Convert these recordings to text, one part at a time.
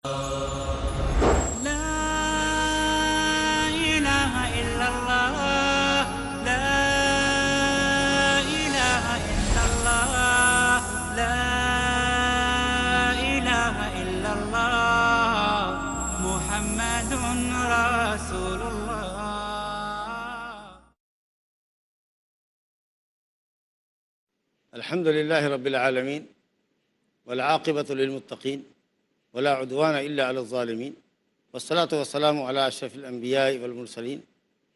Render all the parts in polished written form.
لا إله إلا الله. لا إله إلا الله. لا إله إلا الله. محمد رسول الله. الحمد لله رب العالمين والعاقبة للمتقين ولا عدوان إلا على الظالمين والصلاة والسلام على أشرف الأنبياء والمرسلين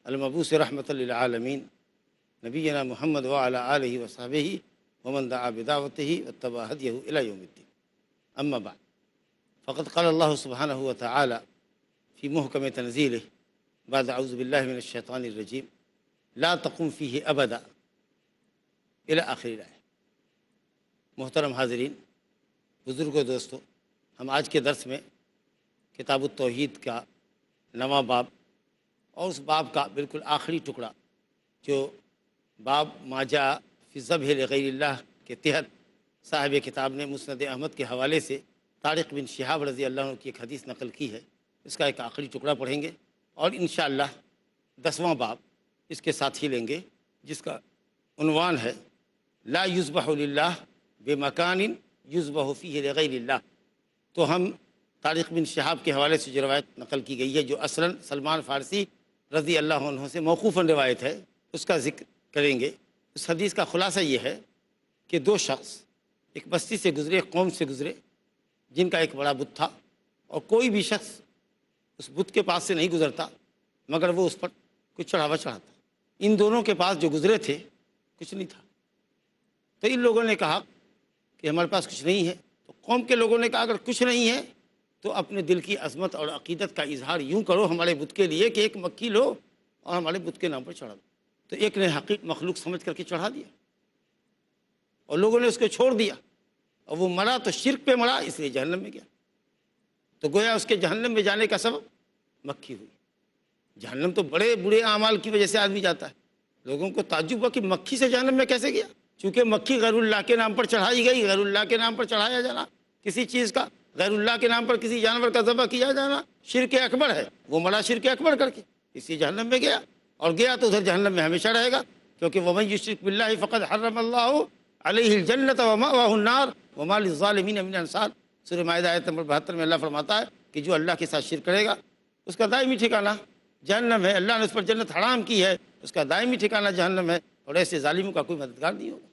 المبعوث رحمة للعالمين نبينا محمد وعلى آله وصحبه ومن دعا بدعوته واتبع هديه إلى يوم الدين. أما بعد، فقد قال الله سبحانه وتعالى في محكم تنزيله بعد أعوذ بالله من الشيطان الرجيم لا تقم فيه أبدا إلى آخر الآية. محترم حاضرین، بزرگوں، دوستوں، ہم آج کے درس میں کتاب التوحید کا نواں باب اور اس باب کا بالکل آخری ٹکڑا جو باب ما جاء فی الذبح لغیر اللہ کے تحت صاحب کتاب نے مسند احمد کے حوالے سے طارق بن شہاب رضی اللہ عنہ کی ایک حدیث نقل کی ہے، اس کا ایک آخری ٹکڑا پڑھیں گے اور انشاءاللہ 10واں باب اس کے ساتھ ہی لیں گے، جس کا عنوان ہے لا یذبح للہ بمکان یذبح فیہ لغیر اللہ. تو ہم طارق بن شہاب کے حوالے سے جو روایت نقل کی گئی ہے، جو اصلاً سلمان فارسی رضی اللہ عنہ سے موقوفاً روایت ہے، اس کا ذکر کریں گے. اس حدیث کا خلاصہ یہ ہے کہ دو شخص ایک بستی سے گزرے، ایک قوم سے گزرے جن کا ایک بڑا بت تھا، اور کوئی بھی شخص اس بت کے پاس سے نہیں گزرتا مگر وہ اس پر کچھ چڑھاوا چڑھاتا. ان دونوں کے پاس جو گزرے تھے کچھ نہیں تھا، تو ان لوگوں نے کہا کہ ہمارے پاس کچھ نہیں ہے. تو قوم کے لوگوں نے کہا اگر کچھ نہیں ہے تو اپنے دل کی عظمت اور عقیدت کا اظہار یوں کرو ہمارے بت کے لیے کہ ایک مکھی لو اور ہمارے بت کے نام پر چڑھا دو. تو ایک نے حقیق مخلوق سمجھ کر کے چڑھا دیا اور لوگوں نے اس کو چھوڑ دیا، اور وہ مرا تو شرک پہ مرا، اس لیے جہنم میں گیا. تو گویا اس کے جہنم میں جانے کا سبب مکھی ہوئی. جہنم تو بڑے برے اعمال کی وجہ سے آدمی جاتا ہے. لوگوں کو تعجب ہوا کہ مکھی سے جہنم میں کیسے گیا، چونکہ مکھی غیر اللہ کے نام پر چڑھائی گئی. غیر اللہ کے نام پر چڑھایا جانا کسی چیز کا، غیر اللہ کے نام پر کسی جانور کا ذبح کیا جانا شرک اکبر ہے. وہ مرا شرک اکبر کر کے، اسی جہنم میں گیا، اور گیا تو ادھر جہنم میں ہمیشہ رہے گا، کیونکہ وَمَن يُشْرِكْ بِاللَّهِ فَقَدْ حَرَّمَ اللَّهُ عَلَيْهِ الْجَنَّةَ وَمَأْوَاهُ النَّارُ وَمَا لِلظَّالِمِينَ مِنْ أَنصَارٍ. سورہ مائدہ آیت نمبر 72 میں اللہ فرماتا ہے کہ جو اللہ کے ساتھ شرک کرے گا اس کا دائمی ٹھکانہ جہنم ہے. اللہ نے اس پر جنت حرام کی ہے، اس کا دائمی ٹھکانہ جہنم ہے، اور ایسے ظالموں کا کوئی مددگار نہیں ہوگا.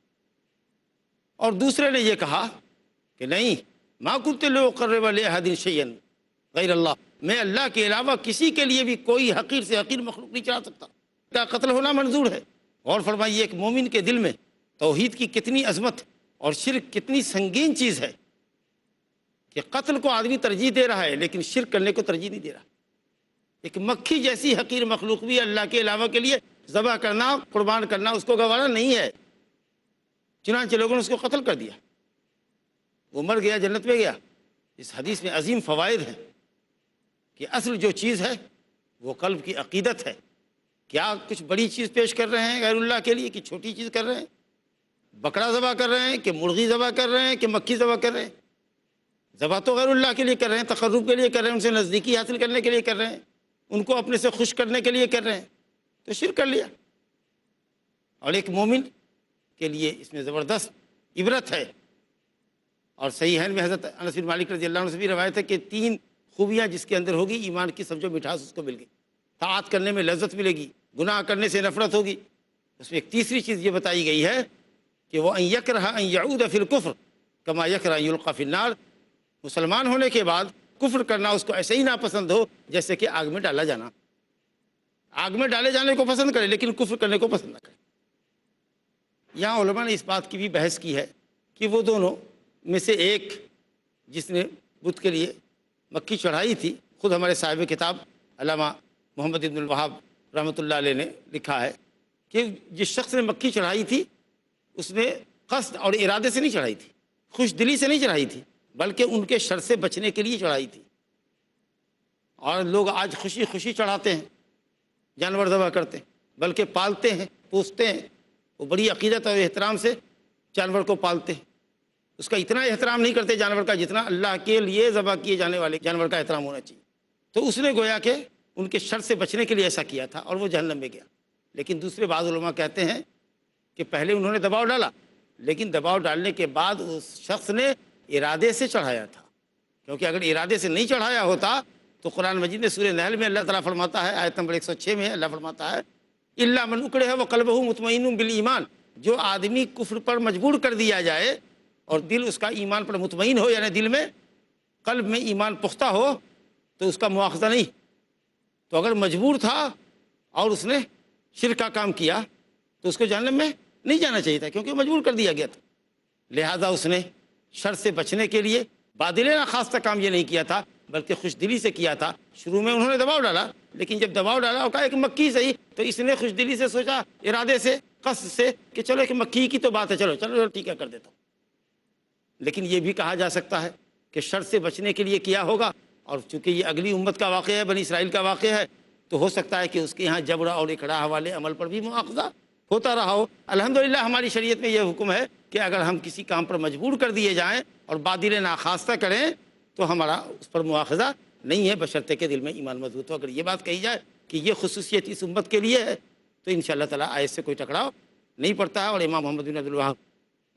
اور دوسرے نے یہ کہا کہ نہیں، ما کنت لأقرب لأحد شيئا غیر اللہ، میں اللہ کے علاوہ کسی کے لیے بھی کوئی حقیر سے حقیر مخلوق نہیں چڑھا سکتا. کا قتل ہونا منظور ہے. غور فرمائیے، ایک مومن کے دل میں توحید کی کتنی عظمت اور شرک کتنی سنگین چیز ہے کہ قتل کو آدمی ترجیح دے رہا ہے لیکن شرک کرنے کو ترجیح نہیں دے رہا. ایک مکھی جیسی حقیر مخلوق بھی اللہ کے علاوہ کے لیے ذبح کرنا، قربان کرنا اس کو گوارا نہیں ہے. چنانچہ لوگوں نے اس کو قتل کر دیا، وہ مر گیا، جنت میں گیا. اس حدیث میں عظیم فوائد ہیں کہ اصل جو چیز ہے وہ قلب کی عقیدت ہے. کیا کچھ بڑی چیز پیش کر رہے ہیں غیر اللہ کے لیے کہ چھوٹی چیز کر رہے ہیں؟ بکرا ذبح کر رہے ہیں کہ مرغی ذبح کر رہے ہیں کہ مکھی ذبح کر رہے ہیں؟ ذبح تو غیر اللہ کے لیے کر رہے ہیں، تقرب کے لیے کر رہے ہیں، ان سے نزدیکی حاصل کرنے کے لیے کر رہے ہیں، ان کو اپنے سے خوش کرنے کے لیے کر رہے ہیں، تو شرک کر لیا. اور ایک مومن کے لیے اس میں زبردست عبرت ہے. اور صحیحین میں حضرت انس بن مالک رضی اللہ عنہ سے بھی روایت ہے کہ 3 خوبیاں جس کے اندر ہوگی ایمان کی سمجھو مٹھاس اس کو مل گئی. طاعت کرنے میں لذت ملے گی، گناہ کرنے سے نفرت ہوگی. اس میں ایک تیسری چیز یہ بتائی گئی ہے کہ وہ ان یکرہ ان یعود فی الکفر کما یکرہ ان یلقی فی النار. مسلمان ہونے کے بعد کفر کرنا اس کو ایسے ہی ناپسند ہو جیسے کہ آگ میں ڈالا جانا. آگ میں ڈالے جانے کو پسند کرے لیکن کفر کرنے کو پسند نہ کرے. یہاں علماء نے اس بات کی بھی بحث کی ہے کہ وہ دونوں میں سے ایک جس نے بت کے لیے مکھی چڑھائی تھی، خود ہمارے صاحب کتاب علامہ محمد ابن الوہاب رحمۃ اللہ علیہ نے لکھا ہے کہ جس شخص نے مکھی چڑھائی تھی اس نے قصد اور ارادے سے نہیں چڑھائی تھی، خوش دلی سے نہیں چڑھائی تھی، بلکہ ان کے شر سے بچنے کے لیے چڑھائی تھی. اور لوگ آج خوشی خوشی چڑھاتے ہیں، جانور ذبح کرتے ہیں، بلکہ پالتے ہیں، پوستے ہیں. وہ بڑی عقیدت اور احترام سے جانور کو پالتے ہیں، اس کا اتنا احترام نہیں کرتے جانور کا جتنا اللہ کے لیے ذبح کیے جانے والے جانور کا احترام ہونا چاہیے۔ تو اس نے گویا کہ ان کے شر سے بچنے کے لیے ایسا کیا تھا اور وہ جہنم میں گیا۔ لیکن دوسرے بعض علماء کہتے ہیں کہ پہلے انہوں نے دباؤ ڈالا، لیکن دباؤ ڈالنے کے بعد اس شخص نے ارادے سے چڑھایا تھا، کیونکہ اگر ارادے سے نہیں چڑھایا ہوتا تو قرآن مجید میں سورہ نحل میں اللہ تعالیٰ فرماتا ہے، آیت نمبر 106 میں اللہ فرماتا ہے الا من اکرہ وقلبہ مطمئن بالایمان، جو آدمی کفر پر مجبور کر دیا جائے اور دل اس کا ایمان پر مطمئن ہو، یعنی دل میں قلب میں ایمان پختہ ہو، تو اس کا مواخذہ نہیں۔ تو اگر مجبور تھا اور اس نے شرک کا کام کیا تو اس کو جہنم میں نہیں جانا چاہیے تھا، کیونکہ مجبور کر دیا گیا تھا۔ لہذا اس نے شر سے بچنے کے لیے بادلِ ناخواستہ کام یہ نہیں کیا تھا، بلکہ خوش دلی سے کیا تھا۔ شروع میں انہوں نے دباؤ ڈالا، لیکن جب دباؤ ڈالا اور کہا ایک مکی صحیح، تو اس نے خوش دلی سے سوچا، ارادے سے، قصد سے کہ چلو ایک مکی کی تو بات ہے، چلو ٹھیک ہے کر دیتا ہوں۔ لیکن یہ بھی کہا جا سکتا ہے کہ شر سے بچنے کے لیے کیا ہوگا، اور چونکہ یہ اگلی امت کا واقعہ ہے، بنی اسرائیل کا واقعہ ہے، تو ہو سکتا ہے کہ اس کے یہاں جبر اور اکراہ والے عمل پر بھی مواخذہ ہوتا رہا ہو۔ الحمدللہ ہماری شریعت میں یہ حکم ہے کہ اگر ہم کسی کام پر مجبور کر دیے جائیں اور بادل ناخواستہ کریں تو ہمارا اس پر مواخذہ نہیں ہے، بشرطے کے دل میں ایمان مضبوط ہو۔ اگر یہ بات کہی جائے کہ یہ خصوصیت اس امت کے لیے ہے تو انشاءاللہ تعالیٰ آیت سے کوئی ٹکراؤ نہیں پڑتا ہے، اور امام محمد بن عبد الوہاب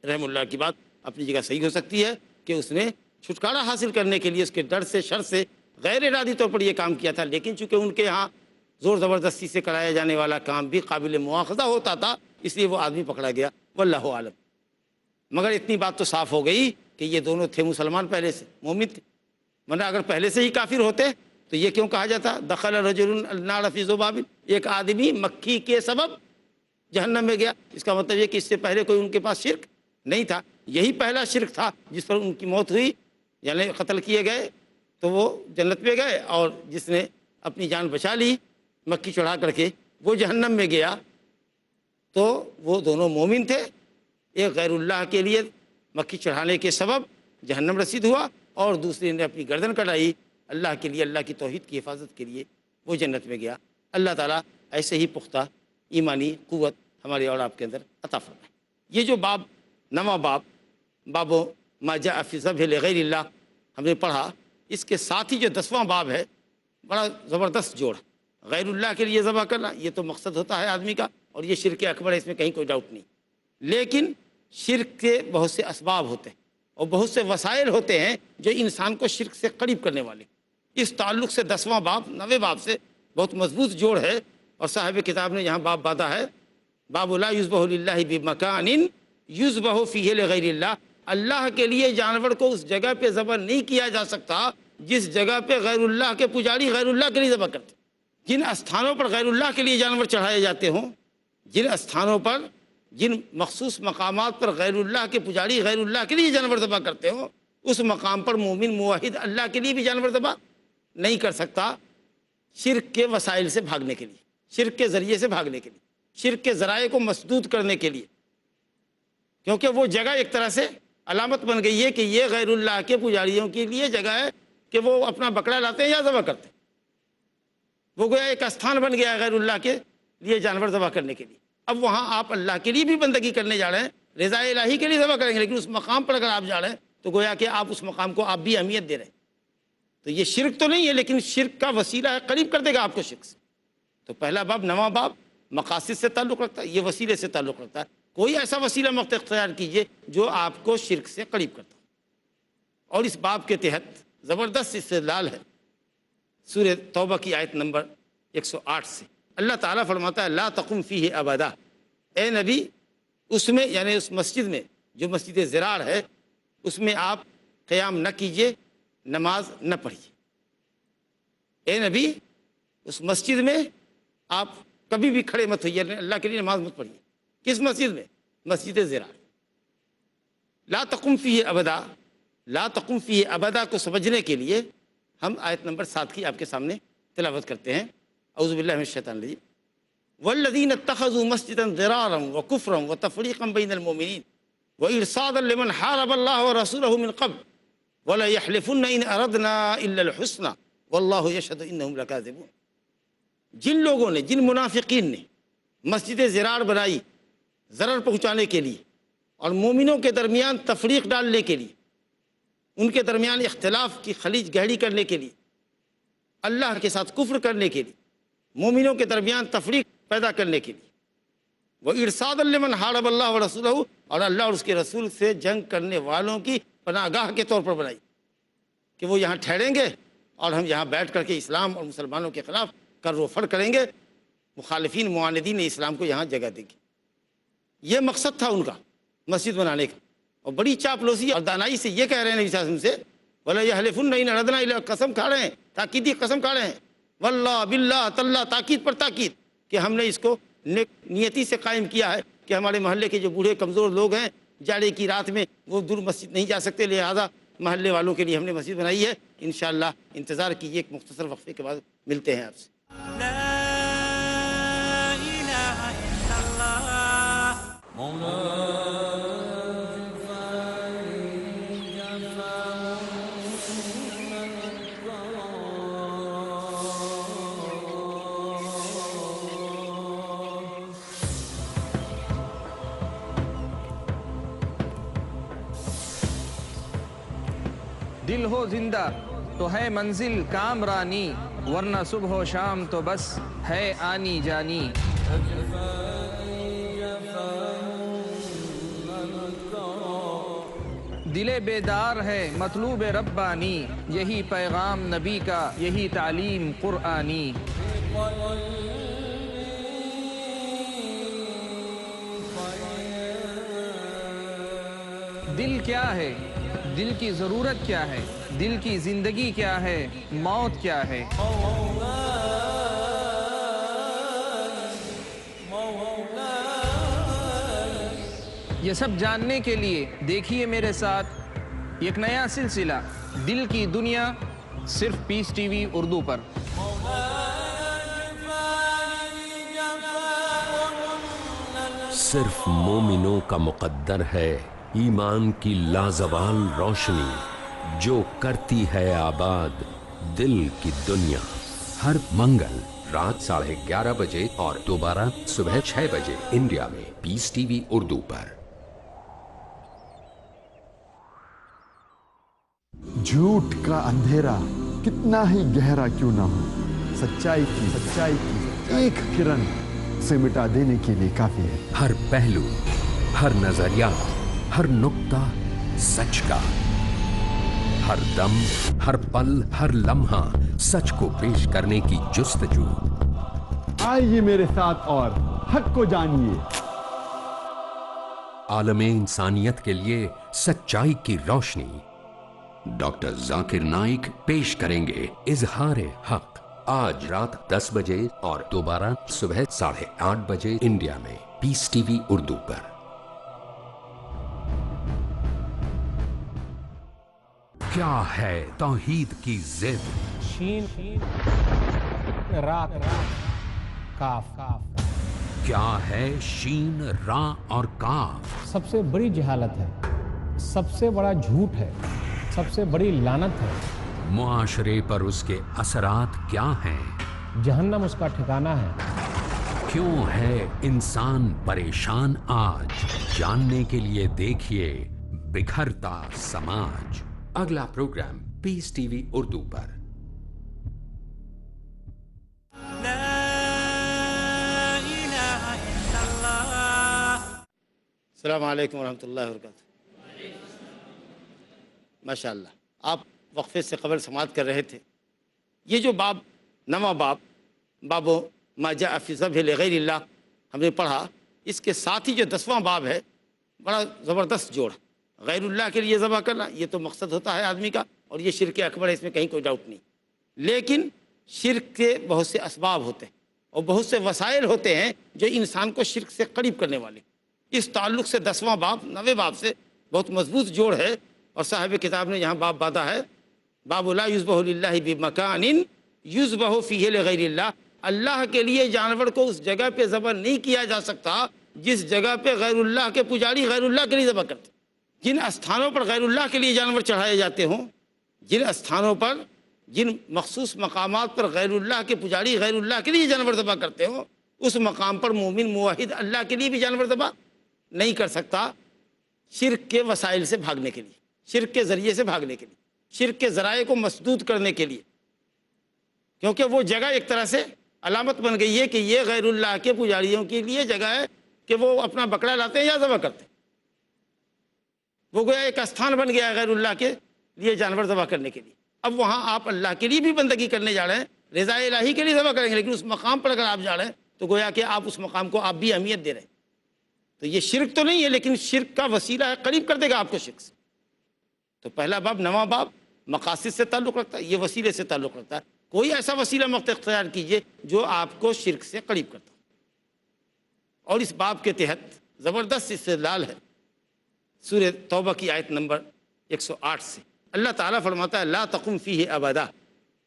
رحمہ اللہ کی بات اپنی جگہ صحیح ہو سکتی ہے کہ اس نے چھٹکارا حاصل کرنے کے لیے اس کے ڈر سے، شر سے غیر ارادی طور پر یہ کام کیا تھا، لیکن چونکہ ان کے ہاں زور زبردستی سے کرایا جانے والا کام بھی قابل مواخذہ ہوتا تھا، اس لیے وہ آدمی پکڑا گیا، واللہ عالم۔ مگر اتنی بات تو صاف ہو گئی کہ یہ دونوں تھے مسلمان، پہلے سے مومن تھے، ورنہ اگر پہلے سے ہی کافر ہوتے تو یہ کیوں کہا جاتا دخل رجل النار فی ذباب، ایک آدمی مکھی کے سبب جہنم میں گیا؟ اس کا مطلب یہ کہ اس سے پہلے کوئی ان کے پاس شرک نہیں تھا، یہی پہلا شرک تھا جس پر ان کی موت ہوئی، یعنی قتل کیے گئے تو وہ جنت میں گئے، اور جس نے اپنی جان بچا لی مکھی چڑھا کر کے وہ جہنم میں گیا۔ تو وہ دونوں مومن تھے، ایک غیر اللہ کے لیے مکھی چڑھانے کے سبب جہنم رسید ہوا، اور دوسرے نے اپنی گردن کٹائی اللہ کے لیے، اللہ کی توحید کی حفاظت کے لیے، وہ جنت میں گیا۔ اللہ تعالیٰ ایسے ہی پختہ ایمانی قوت ہمارے اور آپ کے اندر عطا فرمائے۔ یہ جو باب، نواں باب ما جاء فی ذبح لغیر اللہ ہم نے پڑھا، اس کے ساتھ ہی جو 10واں باب ہے بڑا زبردست جوڑ، غیر اللہ کے لیے ذبح کرنا یہ تو مقصد ہوتا ہے آدمی کا، اور یہ شرک اکبر ہے، اس میں کہیں کوئی ڈاؤٹ نہیں، لیکن شرک کے بہت سے اسباب ہوتے ہیں اور بہت سے وسائل ہوتے ہیں جو انسان کو شرک سے قریب کرنے والے۔ اس تعلق سے 10واں باب 9ویں باب سے بہت مضبوط جوڑ ہے، اور صاحب کتاب نے یہاں باب باندھا ہے، باب لا یذبح للہ بمکان یذبح فیہ لغیر اللہ، اللہ کے لیے جانور کو اس جگہ پہ ذبح نہیں کیا جا سکتا جس جگہ پہ غیر اللہ کے پجاری غیر اللہ کے لیے ذبح کرتے۔ جن استھانوں پر غیر اللہ کے لیے جانور چڑھائے جاتے ہوں، جن استھانوں پر، جن مخصوص مقامات پر غیر اللہ کے پجاری غیر اللہ کے لیے جانور ذبح کرتے ہوں، اس مقام پر مومن موحد اللہ کے لیے بھی جانور ذبح نہیں کر سکتا، شرک کے وسائل سے بھاگنے کے لیے، شرک کے ذریعے سے بھاگنے کے لیے، شرک کے ذرائع کو مسدود کرنے کے لیے، کیونکہ وہ جگہ ایک طرح سے علامت بن گئی ہے کہ یہ غیر اللہ کے پجاریوں کے لیے جگہ ہے کہ وہ اپنا بکرا لاتے ہیں یا ذبح کرتے ہیں، وہ گویا ایک استھان بن گیا ہے غیر اللہ کے لیے جانور ذبح کرنے کے لیے۔ اب وہاں آپ اللہ کے لیے بھی بندگی کرنے جا رہے ہیں، رضا الہی کے لیے ذبح کریں گے، لیکن اس مقام پر اگر آپ جا رہے ہیں تو گویا کہ آپ اس مقام کو آپ بھی اہمیت دے رہے ہیں۔ تو یہ شرک تو نہیں ہے، لیکن شرک کا وسیلہ ہے، قریب کر دے گا آپ کو شرک سے۔ تو پہلا باب، نواں باب مقاصد سے تعلق رکھتا ہے، یہ وسیلے سے تعلق رکھتا ہے۔ کوئی ایسا وسیلہ مت اختیار کیجئے جو آپ کو شرک سے قریب کرتا ہو۔ اور اس باب کے تحت زبردست استدلال ہے سورہ توبہ کی آیت نمبر 108 سے۔ اللہ تعالیٰ فرماتا ہے لا تقم فیہ ابدا، اے نبی اس میں، یعنی اس مسجد میں جو مسجد زرار ہے، اس میں آپ قیام نہ کیجئے، نماز نہ پڑھیے۔ اے نبی اس مسجد میں آپ کبھی بھی کھڑے مت ہوئیے، اللہ کے لیے نماز مت پڑھیے۔ کس مسجد میں؟ مسجد زرار۔ لا تقم فیہ ابدا، لا تقم فیہ ابدا کو سمجھنے کے لیے ہم آیت نمبر 7 کی آپ کے سامنے تلاوت کرتے ہیں۔ اعوذ باللہ من الشیطان الرجیم۔ والذین اتخذوا مسجدا ضرارا وکفرا وتفریقا بین المؤمنین وارصادا لمن حارب اللہ ورسولہ من قبل ولیحلفن ان اردنا الا الحسنى واللہ یشہد انہم لکاذبون۔ جن لوگوں نے، جن منافقین نے مسجد زرار بنائی ضرر پہنچانے کے لیے اور مومنوں کے درمیان تفریق ڈالنے کے لیے، ان کے درمیان اختلاف کی خلیج گہری کرنے کے لیے، اللہ کے ساتھ کفر کرنے کے لیے، مومنوں کے درمیان تفریق پیدا کرنے کے لیے، وَإِرْصَادًا لِمَنْ حَارَبَ اللَّهَ وَرَسُولَهُ، اور اللہ اور اس کے رسول سے جنگ کرنے والوں کی پناہ گاہ کے طور پر بنائی کہ وہ یہاں ٹھہریں گے اور ہم یہاں بیٹھ کر کے اسلام اور مسلمانوں کے خلاف کر و فر کریں گے، مخالفین معاندین اسلام کو یہاں جگہ دیں گے۔ یہ مقصد تھا ان کا مسجد بنانے کا، اور بڑی چاپلوسی اور دانائی سے یہ کہہ رہے ہیں نبی صلی اللہ علیہ وسلم سے، وَلَا يَحْلِفُنَّ إِنْ أَرَدْنَا إِلَّا، قسم کھا رہے ہیں، تاکیدی قسم کھا رہے ہیں، واللہ باللہ تاللہ، تاکید پر تاکید، کہ ہم نے اس کو نیتی سے قائم کیا ہے کہ ہمارے محلے کے جو بوڑھے کمزور لوگ ہیں جاڑے کی رات میں وہ دور مسجد نہیں جا سکتے، لہذا محلے والوں کے لیے ہم نے مسجد بنائی ہے۔ انشاءاللہ انتظار کیجیے، ایک مختصر وقفے کے بعد ملتے ہیں آپ سے۔ لا إله إلا الله دل ہو زندہ تو ہے منزل کامرانی، ورنہ صبح و شام تو بس ہے آنی جانی۔ دل بیدار ہے مطلوب ربانی، یہی پیغام نبی کا، یہی تعلیم قرآنی۔ دل کیا ہے، دل کی ضرورت کیا ہے، دل کی زندگی کیا ہے، موت کیا ہے؟ یہ سب جاننے کے لیے دیکھیے میرے ساتھ ایک نیا سلسلہ، دل کی دنیا، صرف پیس ٹی وی اردو پر۔ صرف مومنوں کا مقدر ہے ایمان کی لازوال روشنی، جو کرتی ہے آباد دل کی دنیا۔ ہر منگل رات 11:30 بجے اور دوبارہ صبح 6 بجے انڈیا میں پیس ٹی وی اردو پر۔ جھوٹ کا اندھیرا کتنا ہی گہرا کیوں نہ ہو، سچائی کی ایک کرن سے مٹا دینے کے لیے کافی ہے۔ ہر پہلو، ہر نظریہ، ہر نقطہ سچ کا، ہر دم، ہر پل، ہر لمحہ سچ کو پیش کرنے کی جستجو۔ آئیے میرے ساتھ اور حق کو جانیے۔ عالم انسانیت کے لیے سچائی کی روشنی۔ ڈاکٹر ذاکر نائک پیش کریں گے اظہار حق، آج رات 10 بجے اور دوبارہ صبح 8:30 بجے انڈیا میں پیس ٹی وی اردو پر۔ کیا ہے توحید کی ضد؟ شین را کاف۔ کیا ہے شین، را اور کاف؟ سب سے بڑی جہالت ہے، سب سے بڑا جھوٹ ہے، سب سے بڑی لعنت ہے۔ معاشرے پر اس کے اثرات کیا ہیں؟ جہنم اس کا ٹھکانہ ہے۔ کیوں ہے انسان پریشان آج؟ جاننے کے لیے دیکھیے بکھرتا سماج۔ اگلا پروگرام پیس ٹی وی اردو پر۔ لا إله إلا الله۔ السلام علیکم ورحمۃ اللہ وبرکاتہ۔ ماشاءاللہ، آپ وقفے سے قبل سماعت کر رہے تھے۔ یہ جو باب، نواں باب ما جاء فی ذبح لغیر اللہ ہم نے پڑھا، اس کے ساتھ ہی جو 10واں باب ہے، بڑا زبردست جوڑ۔ غیر اللہ کے لیے ذبح کرنا یہ تو مقصد ہوتا ہے آدمی کا، اور یہ شرک اکبر ہے، اس میں کہیں کوئی ڈاؤٹ نہیں۔ لیکن شرک کے بہت سے اسباب ہوتے ہیں اور بہت سے وسائل ہوتے ہیں جو انسان کو شرک سے قریب کرنے والے۔ اس تعلق سے 10واں باب 9ویں باب سے بہت مضبوط جوڑ ہے، اور صاحب کتاب نے یہاں باب باندھا ہے، باب لا یذبح للہ بمکان یذبح فیہ لغیر اللہ۔ اللہ کے لیے جانور کو اس جگہ پہ ذبح نہیں کیا جا سکتا جس جگہ پہ غیر اللہ کے پجاری غیر اللہ کے لیے ذبح کرتے۔ جن استھانوں پر غیر اللہ کے لیے جانور چڑھائے جاتے ہوں، جن استھانوں پر، جن مخصوص مقامات پر غیر اللہ کے پجاری غیر اللہ کے لیے جانور ذبح کرتے ہوں، اس مقام پر مومن موحد اللہ کے لیے بھی جانور ذبح نہیں کر سکتا۔ شرک کے وسائل سے بھاگنے کے لیے، شرک کے ذریعے سے بھاگنے کے لیے، شرک کے ذرائع کو مسدود کرنے کے لیے، کیونکہ وہ جگہ ایک طرح سے علامت بن گئی ہے کہ یہ غیر اللہ کے پجاریوں کے لیے جگہ ہے کہ وہ اپنا بکرا لاتے ہیں یا ذبح کرتے ہیں۔ وہ گویا ایک استھان بن گیا ہے غیر اللہ کے لیے جانور ذبح کرنے کے لیے۔ اب وہاں آپ اللہ کے لیے بھی بندگی کرنے جا رہے ہیں، رضا الہی کے لیے ذبح کریں گے، لیکن اس مقام پر اگر آپ جا رہے ہیں تو گویا کہ آپ اس مقام کو آپ بھی اہمیت دے رہے ہیں۔ تو یہ شرک تو نہیں ہے، لیکن شرک کا وسیلہ ہے، قریب کر دے گا آپ کو شرک سے۔ تو پہلا باب، نواں باب مقاصد سے تعلق رکھتا ہے، یہ وسیلے سے تعلق رکھتا ہے۔ کوئی ایسا وسیلہ مت اختیار کیجئے جو آپ کو شرک سے قریب کرتا ہو۔ اور اس باب کے تحت زبردست استدلال ہے سورہ توبہ کی آیت نمبر 108 سے۔ اللہ تعالیٰ فرماتا ہے لا تقم فیہ ابدا،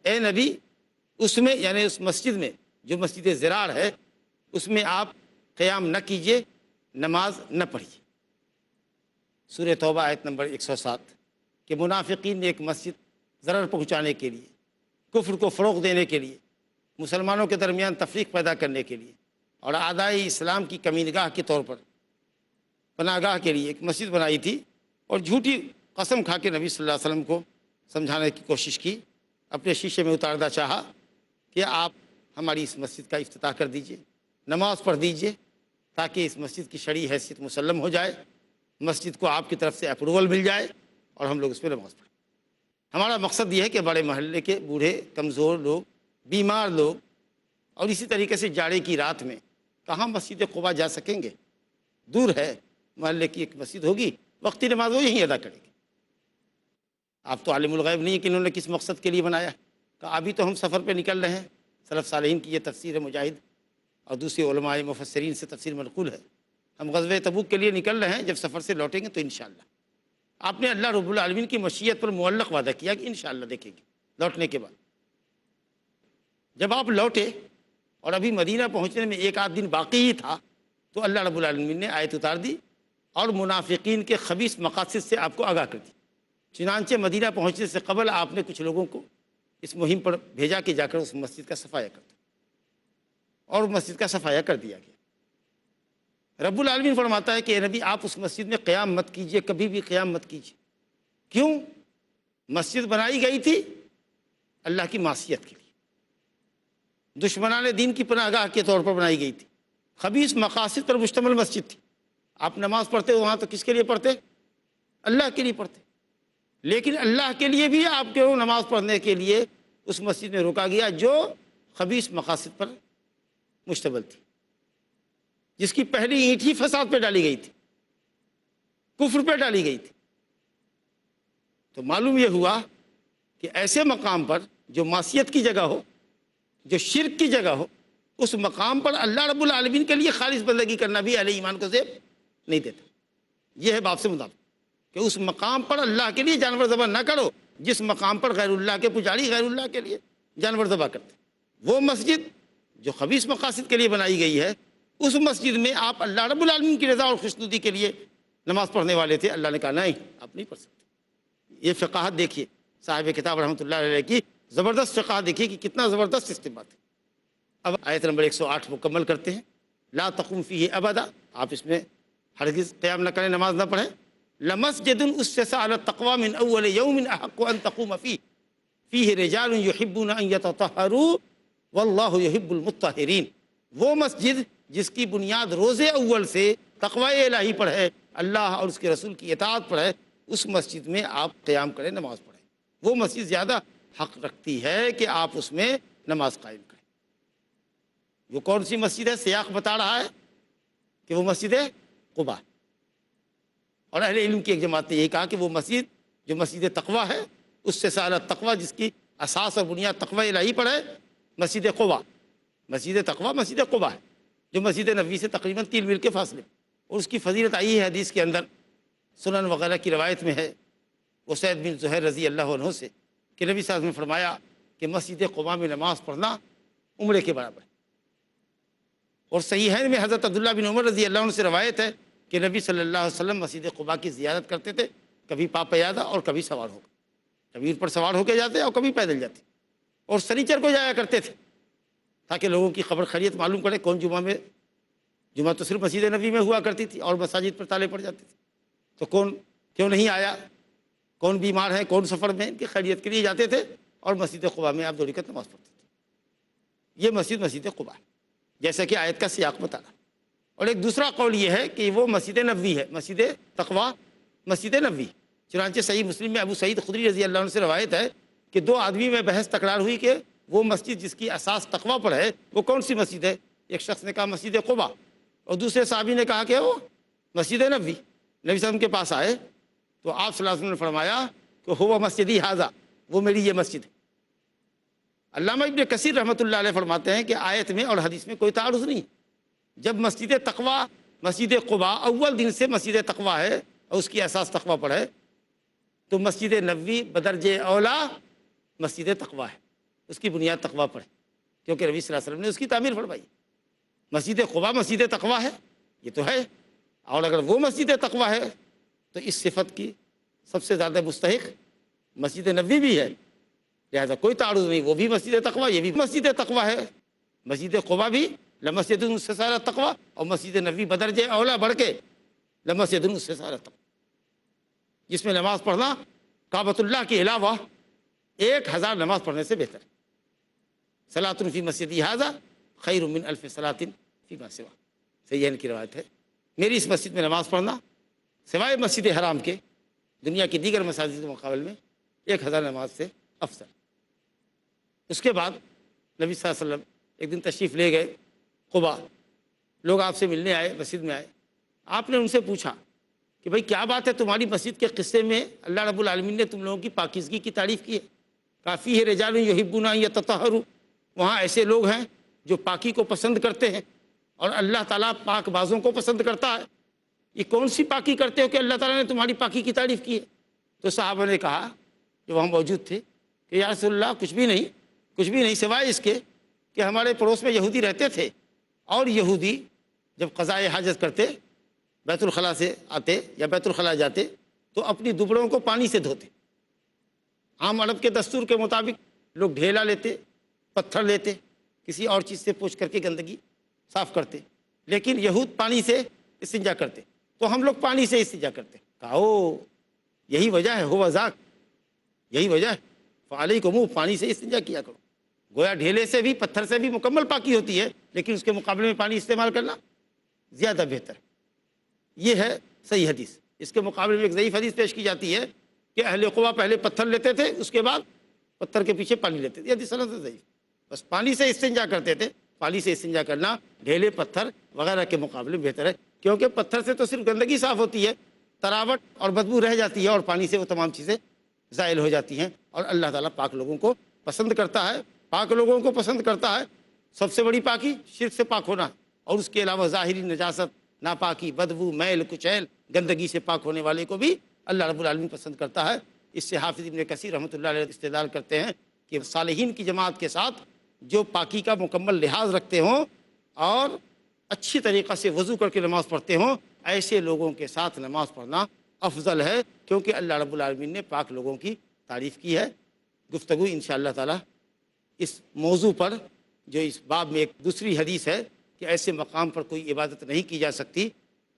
اے نبی اس میں، یعنی اس مسجد میں جو مسجد زرار ہے، اس میں آپ قیام نہ کیجئے، نماز نہ پڑھیے۔ سورہ توبہ آیت نمبر 107 کہ منافقین نے ایک مسجد ضرر پہنچانے کے لیے، کفر کو فروغ دینے کے لیے، مسلمانوں کے درمیان تفریق پیدا کرنے کے لیے اور اعدائے اسلام کی کمینگاہ کے طور پر پناہ گاہ کے لیے ایک مسجد بنائی تھی، اور جھوٹی قسم کھا کے نبی صلی اللہ علیہ وسلم کو سمجھانے کی کوشش کی، اپنے شیشے میں اتارنا چاہا کہ آپ ہماری اس مسجد کا افتتاح کر دیجئے، نماز پڑھ دیجئے، تاکہ اس مسجد کی شرعی حیثیت مسلم ہو جائے، مسجد کو آپ کی طرف سے اپروول مل جائے اور ہم لوگ اس پہ نماز پڑھیں۔ ہمارا مقصد یہ ہے کہ بڑے محلے کے بوڑھے، کمزور لوگ، بیمار لوگ، اور اسی طریقے سے جاڑے کی رات میں کہاں مسجد قباء جا سکیں گے، دور ہے، محلے کی ایک مسجد ہوگی، وقتی نماز وہ یہیں ادا کریں گے۔ آپ تو عالم الغیب نہیں ہے کہ انہوں نے کس مقصد کے لیے بنایا ہے، کہ ابھی تو ہم سفر پہ نکل رہے ہیں۔ سلف صالحین کی یہ تفسیر ہے، مجاہد اور دوسرے علماء مفسرین سے تفسیر منقول ہے۔ ہم غزوہ تبوک کے لیے نکل رہے ہیں، جب سفر سے لوٹیں گے تو انشاءاللہ۔ آپ نے اللہ رب العالمین کی مشیت پر معلق وعدہ کیا کہ انشاءاللہ دیکھیں گے لوٹنے کے بعد۔ جب آپ لوٹے اور ابھی مدینہ پہنچنے میں ایک آدھ دن باقی ہی تھا، تو اللہ رب العالمین نے آیت اتار دی اور منافقین کے خبیث مقاصد سے آپ کو آگاہ کر دی۔ چنانچہ مدینہ پہنچنے سے قبل آپ نے کچھ لوگوں کو اس مہم پر بھیجا کہ جا کر اس مسجد کا صفایا کر دو، اور مسجد کا صفایا کر دیا گیا۔ رب العالمین فرماتا ہے کہ اے نبی آپ اس مسجد میں قیام مت کیجئے، کبھی بھی قیام مت کیجئے۔ کیوں؟ مسجد بنائی گئی تھی اللہ کی معصیت کے لیے، دشمنان دین کی پناہ گاہ کے طور پر بنائی گئی تھی، خبیث مقاصد پر مشتمل مسجد تھی۔ آپ نماز پڑھتے وہاں تو کس کے لیے پڑھتے؟ اللہ کے لیے پڑھتے، لیکن اللہ کے لیے بھی آپ کو نماز پڑھنے کے لیے اس مسجد میں روکا گیا جو خبیث مقاصد پر مشتمل تھی، جس کی پہلی اینٹ ہی فساد پہ ڈالی گئی تھی، کفر پہ ڈالی گئی تھی۔ تو معلوم یہ ہوا کہ ایسے مقام پر جو معصیت کی جگہ ہو، جو شرک کی جگہ ہو، اس مقام پر اللہ رب العالمین کے لیے خالص بندگی کرنا بھی اہل ایمان کو زیب نہیں دیتا۔ یہ ہے باب سے مطابق کہ اس مقام پر اللہ کے لیے جانور ذبح نہ کرو جس مقام پر غیر اللہ کے پجاری غیر اللہ کے لیے جانور ذبح کرتے۔ وہ مسجد جو خبیث مقاصد کے لیے بنائی گئی ہے، اس مسجد میں آپ اللہ رب العالمین کی رضا اور خوشنودی کے لیے نماز پڑھنے والے تھے، اللہ نے کہا نہیں آپ نہیں پڑھ سکتے۔ یہ فقاہت دیکھیے صاحب کتاب رحمۃ اللہ علیہ کی زبردست فقاہت دیکھیے کہ کتنا زبردست استنباط ہے۔ اب آیت نمبر 108 مکمل کرتے ہیں۔ لا تقم فیہ ابدا، آپ اس میں ہرگز قیام نہ کریں، نماز نہ پڑھیں۔ لمسجد اسس علی التقوی من اول یوم احق ان تقوم فیہ فیہ رجال یحبون ان یتطہروا واللہ یحب المطہرین۔ وہ مسجد جس کی بنیاد روز اول سے تقوی الہی پر ہے، اللہ اور اس کے رسول کی اطاعت پر ہے، اس مسجد میں آپ قیام کریں، نماز پڑھیں۔ وہ مسجد زیادہ حق رکھتی ہے کہ آپ اس میں نماز قائم کریں۔ وہ کون سی مسجد ہے؟ سیاق بتا رہا ہے کہ وہ مسجد قباء، اور اہل علم کی ایک جماعت نے یہ کہا کہ وہ مسجد جو مسجد تقوی ہے، اس سے سالہ تقوی جس کی اساس اور بنیاد تقوی الہی پر ہے، مسجد قباء۔ مسجد تقوی مسجد قباء ہے جو مسجد نبوی سے تقریباً 3 میل کے فاصلے، اور اس کی فضیلت آئی ہے حدیث کے اندر، سنن وغیرہ کی روایت میں ہے اسید بن زہیر رضی اللہ عنہ سے کہ نبی صلی اللہ علیہ وسلم نے فرمایا کہ مسجد قباء میں نماز پڑھنا عمرے کے برابر ہے۔ اور صحیحین میں حضرت عبداللہ بن عمر رضی اللہ عنہ سے روایت ہے کہ نبی صلی اللہ علیہ وسلم مسجد قباء کی زیارت کرتے تھے، کبھی پا پیادہ اور کبھی سوار ہو کر، کبھی پر سوار ہو کے جاتے اور کبھی پیدل جاتے، اور سنیچر کو جایا کرتے تھے تاکہ لوگوں کی خبر خیریت معلوم کرے کون جمعہ میں، جمعہ تو صرف مسجد نبی میں ہوا کرتی تھی اور مساجد پر تالے پڑ جاتے تھے۔ تو کون کیوں نہیں آیا، کون بیمار ہے، کون سفر میں، ان کی خیریت کے لیے جاتے تھے اور مسجد قباء میں آپ 2 رکعت نماز پڑھتے تھے۔ یہ مسجد قباء ہے، جیسا کہ آیت کا سیاق بتا رہا۔ اور ایک دوسرا قول یہ ہے کہ وہ مسجد نبوی ہے، مسجد تقویٰ، مسجد نبوی۔ چنانچہ صحیح مسلم میں ابو سعید خدری رضی اللہ عنہ سے روایت ہے کہ 2 آدمی میں بحث تکرار ہوئی کہ وہ مسجد جس کی اساس تقویٰ پر ہے وہ کون سی مسجد ہے۔ ایک شخص نے کہا مسجد قباء، اور دوسرے صحابی نے کہا کہ وہ مسجد نبوی۔ نبی صلی اللہ علیہ وسلم کے پاس آئے تو آپ صلی اللہ علیہ وسلم نے فرمایا کہ ہوا مسجدی ھذا، وہ میری یہ مسجد ہے۔ علامہ ابن کثیر رحمۃ اللہ علیہ فرماتے ہیں کہ آیت میں اور حدیث میں کوئی تعارض نہیں۔ جب مسجد تقویٰ، مسجد قباء اول دن سے مسجد تقویٰ ہے اور اس کی اساس تقویٰ پر ہے، تو مسجد نبوی بدرجہ اولا مسجد تقویٰ ہے، اس کی بنیاد تقویٰ پر ہے، کیونکہ نبی صلی اللہ علیہ وسلم نے اس کی تعمیر فرمائی۔ مسجد قباء مسجد تقویٰ ہے، یہ تو ہے، اور اگر وہ مسجد تقویٰ ہے تو اس صفت کی سب سے زیادہ مستحق مسجد نبوی بھی ہے، لہذا کوئی تعارض نہیں، وہ بھی مسجد تقویٰ، یہ بھی مسجد تقویٰ ہے۔ مسجد قباء بھی لمسجد اسست علی التقویٰ، اور مسجد نبوی بدرجہ اولا بڑھ کے لمسجد اسست علی التقویٰ، جس میں نماز پڑھنا کعبۃ اللہ کے علاوہ 1000 نماز پڑھنے سے بہتر ہے۔ صلاۃ فی مسجدی ھذا خیر من الف صلاۃ فیما سوا، صحیحین کی روایت ہے۔ میری اس مسجد میں نماز پڑھنا سوائے مسجد حرام کے دنیا کی دیگر مساجد کے مقابل میں 1000 نماز سے افضل۔ اس کے بعد نبی صلی اللہ علیہ وسلم ایک دن تشریف لے گئے قباء، لوگ آپ سے ملنے آئے، مسجد میں آئے، آپ نے ان سے پوچھا کہ بھئی کیا بات ہے، تمہاری مسجد کے قصے میں اللہ رب العالمین نے تم لوگوں کی پاکیزگی کی تعریف کی ہے، کافی ہے رجال یحبون ان یتطہروا، وہاں ایسے لوگ ہیں جو پاکی کو پسند کرتے ہیں اور اللہ تعالیٰ پاک بازوں کو پسند کرتا ہے، یہ کون سی پاکی کرتے ہو کہ اللہ تعالیٰ نے تمہاری پاکی کی تعریف کی ہے؟ تو صحابہ نے کہا جو وہاں موجود تھے کہ یا رسول اللہ کچھ بھی نہیں سوائے اس کے کہ ہمارے پڑوس میں یہودی رہتے تھے، اور یہودی جب قضائے حاجت کرتے، بیت الخلاء سے آتے یا بیت الخلاء جاتے تو اپنی دبڑوں کو پانی سے دھوتے۔ عام عرب کے دستور کے مطابق لوگ ڈھیلا لیتے، پتھر لیتے، کسی اور چیز سے پوچھ کر کے گندگی صاف کرتے، لیکن یہود پانی سے استنجا کرتے، تو ہم لوگ پانی سے استنجا کرتے۔ کہا او یہی وجہ ہے، ہوا ذاک، یہی وجہ ہے، فعلیکم پانی سے استنجا کیا کرو۔ گویا ڈھیلے سے بھی پتھر سے بھی مکمل پاکی ہوتی ہے، لیکن اس کے مقابلے میں پانی استعمال کرنا زیادہ بہتر ہے۔ یہ ہے صحیح حدیث۔ اس کے مقابلے میں ایک ضعیف حدیث پیش کی جاتی ہے کہ اہل قباء پہلے پتھر لیتے تھے، اس کے بعد پتھر کے پیچھے پانی لیتے تھے، یہ حدیث سند سے ضعیف، بس پانی سے استنجا کرتے تھے۔ پانی سے استنجا کرنا ڈھیلے، پتھر وغیرہ کے مقابلے میں بہتر ہے، کیونکہ پتھر سے تو صرف گندگی صاف ہوتی ہے، تراوٹ اور بدبو رہ جاتی ہے، اور پانی سے وہ تمام چیزیں زائل ہو جاتی ہیں، اور اللہ تعالیٰ پاک لوگوں کو پسند کرتا ہے، پاک لوگوں کو پسند کرتا ہے۔ سب سے بڑی پاکی شرک سے پاک ہونا، اور اس کے علاوہ ظاہری نجاست، ناپاکی، بدبو، میل کچیل، گندگی سے پاک ہونے والے کو بھی اللہ رب العالمین پسند کرتا ہے۔ اس سے حافظ ابن کثیر رحمۃ اللہ علیہ استدلال کرتے ہیں کہ صالحین کی جماعت کے ساتھ جو پاکی کا مکمل لحاظ رکھتے ہوں اور اچھی طریقہ سے وضو کر کے نماز پڑھتے ہوں، ایسے لوگوں کے ساتھ نماز پڑھنا افضل ہے، کیونکہ اللہ رب العالمین نے پاک لوگوں کی تعریف کی ہے۔ گفتگو انشاءاللہ تعالی اس موضوع پر، جو اس باب میں ایک دوسری حدیث ہے کہ ایسے مقام پر کوئی عبادت نہیں کی جا سکتی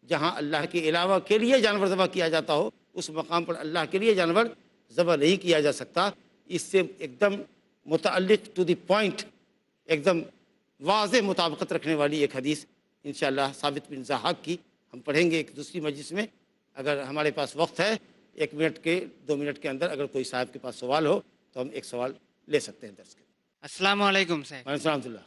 جہاں اللہ کے علاوہ کے لیے جانور ذبح کیا جاتا ہو، اس مقام پر اللہ کے لیے جانور ذبح نہیں کیا جا سکتا۔ اس سے ایک دم متعلق ٹو دی پوائنٹ، ایک دم واضح مطابقت رکھنے والی ایک حدیث انشاءاللہ ثابت بن ضحاک کی ہم پڑھیں گے ایک دوسری مجلس میں۔ اگر ہمارے پاس وقت ہے 1 منٹ کے 2 منٹ کے اندر اگر کوئی صاحب کے پاس سوال ہو تو ہم ایک سوال لے سکتے ہیں درس کے۔ السلام علیکم صاحب۔ وعلیکم السلام ورحمۃ اللہ۔